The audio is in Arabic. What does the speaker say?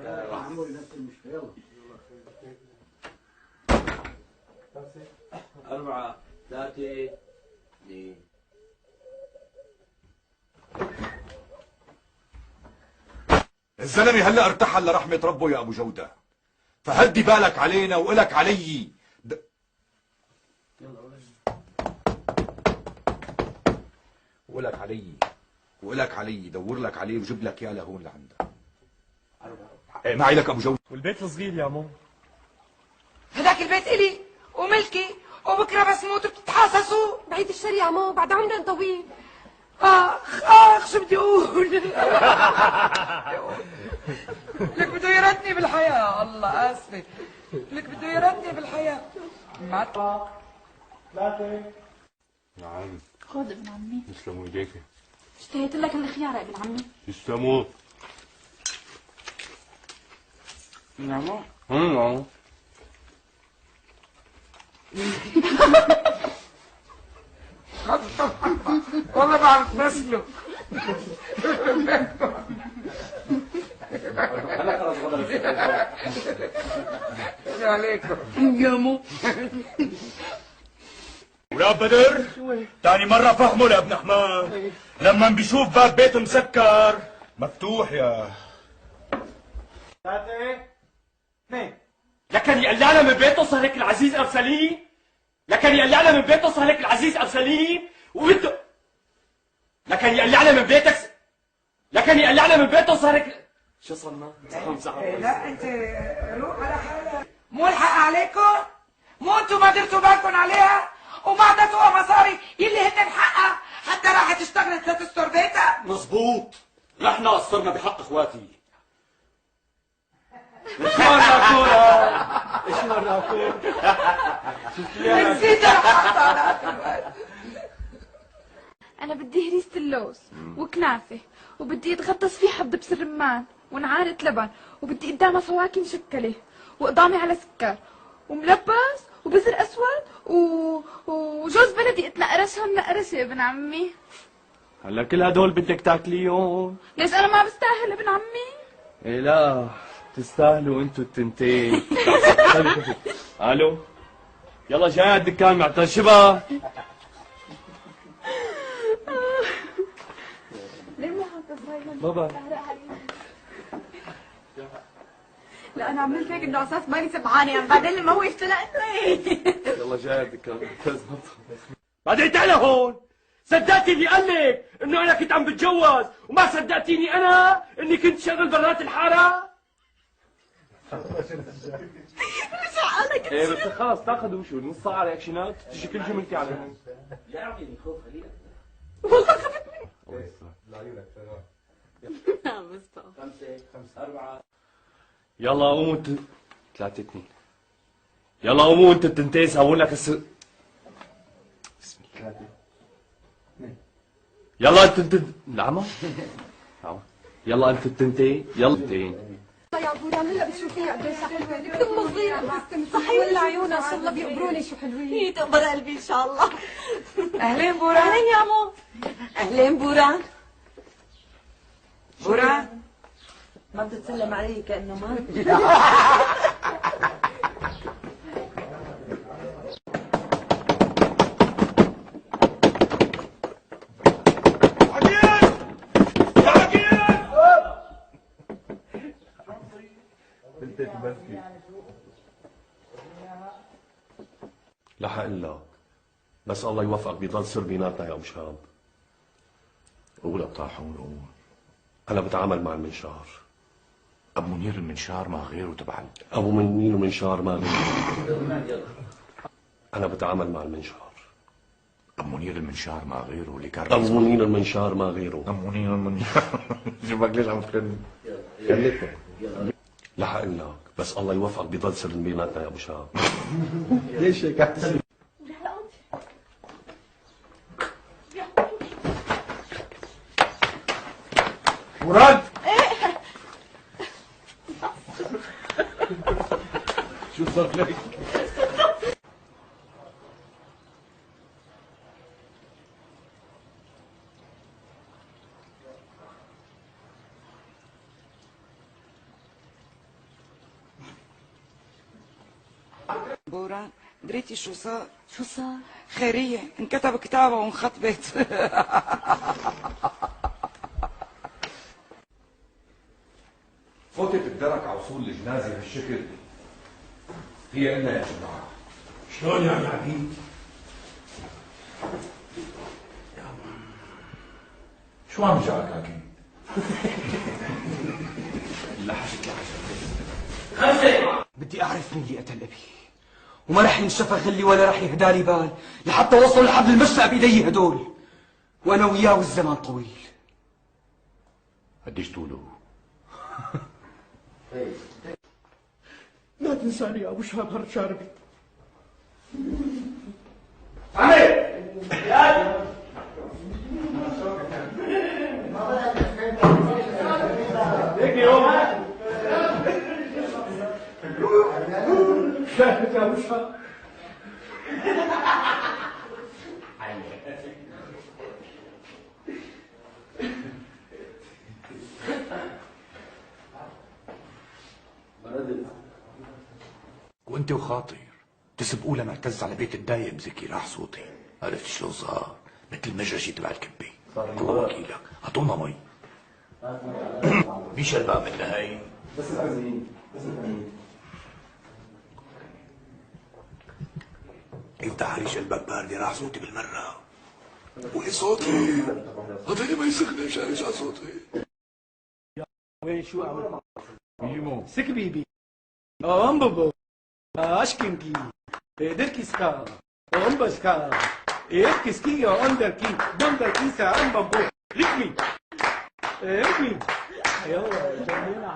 عمري نفس المشكلة. 4 3 2. الزلمه هلا ارتحل لرحمه ربه يا ابو جوده، فهدي بالك علينا والك علي. والك علي دور لك عليه وجيب لك اياه لهون لعندك. ايه معي لك ابو جوده. والبيت الصغير يا مو؟ هداك البيت إلي وملكي، وبكره بس موت بتتحاسسوا. بعيد الشر يا مو، بعد عمر طويل. اخ شو بدي اقول. لك بده يردني بالحياة. الله اسفة، لك بده يردني بالحياة. ما 3. نعم. خذ ابن عمي. يسلموا ايديكي. اشتهيت لك الخيار يا ابن عمي. يسلموا. نعم. نعم. والله بعرف مثله. السلام عليكم يا مو. ويا بدر تاني مرة فهمه لابن حماد لما بيشوف باب بيت مسكر مفتوح يا 3 2. لكن يقلعنا من بيته صهلك العزيز ابو سليم، لكن يقلعنا من بيته صهلك العزيز ابو سليم، وبده لكن يقلعنا من بيتك، لكن يقلعنا من بيته صهلك. شو صرنا؟ لا انت روح على حالك، مو الحق عليكم، مو انتم ما درتوا بالكم عليها وما اعطيتوها مصاري يلي هن حقها حتى راحت اشتغلت لتستر بيتها. مظبوط، نحن قصرنا بحق اخواتي. ايش وراكم؟ ايش وراكم؟ نسيت الحق. أنا بدي هريسة اللوز وكنافة، وبدي يتغطس فيه حب دبس الرمان ونعارة لبن، وبدي قدامها فواكه مشكلة وقضامي على سكر وملبس وبزر أسود وجوز بلدي اتنقرشها منقرشة يا ابن عمي. هلا كل هدول بدك تاكليهم؟ ليش أنا ما بستاهل ابن عمي؟ ايه لا تستاهلوا انتوا التنتين. الو يلا جاي على الدكان معتز شبه. ليه مو حاطط هاي بابا لا أنا عملت هيك إنه أساس مالي سمعاني، بعدين لما هو يفتلق يلا جاي على الدكان. بعدين تعال هون. صدقتي اللي قال لك انه انا كنت عم بتجوز وما صدقتيني انا اني كنت شغل برات الحاره؟ ايه بس خلص تاخذوا شو نص ساعه رياكشنات تجي كل جملتي على هون. لا اعطيني خوف خلينا. والله خفت مني. بس 5 4. يلا قوموا انت 3 2. يلا قوموا انت التنتين سووا لك بسم الله. 3 يلا انت العمى. يلا انت التنتين يلا التنتين. يا بوران هلا بتشوفيها قديش حلوه، كثير صغيره صحيح ولا عيونها ان شاء الله بيقبروني شو حلوين. تقبر قلبي ان شاء الله. اهلين بوران. اهلين يا مو. اهلين بوران. بوران ما بتتسلم علي كانه ما. لحق لك بس الله يوفقك بيضل سر بيناتنا يا ابو شهاب. قول ابو طاحون قول. انا بتعامل مع المنشار. ابو منير المنشار ما غيره تبع ابو منير المنشار ما غيره. انا بتعامل مع المنشار. ابو منير المنشار ما غيره اللي كان ابو منير المنشار ما غيره. ابو منير المنشار. شوفك ليش عم تغني. خليتك لحق لك بس الله يوفقك بيضل سر بيناتنا يا ابو شهاب. ليش هيك مراد؟ شو صار لك؟ بوران دريتي شو صار؟ شو صار؟ خيرية انكتب كتابه وانخطبت. فوتت الدرك على وصول الجنازة بهالشكل هي إلنا يا جماعة. شلون يعني عبيد؟ شو عم جاك أكيد؟ لحشت بدي أعرف مين اللي قتل أبي، وما رح ينشفى غلي ولا رح يهدالي بال لحتى وصلوا لحبل المشفى بإيدي هدول، وأنا وياه والزمان طويل. قديش طوله؟ لا تنساني يا ابو شهاب هرب شاربي. هيك يوم شاهد يا ابو شهاب. وانت وخاطر تسبقوا لمعتز على بيت الدايم زكي راح صوتي. عرفت شلون صار؟ مثل المجرشي تبع الكبي. هو وكيلك اعطونا مي. مين شربان منها هي؟ بس الأمين بس الأمين. افتح عليش قلبك باردة راح صوتي بالمرة. وين صوتي؟ هذا ما يسخنش عليش على صوتي. وين شو عمل؟ بيمو سك بيبي ام بابا اشكم كي دركي سكا ام بسكا ايه سكي اندر كي دندر كيسا ام بابو ليك مي ايه مي يلا جميل.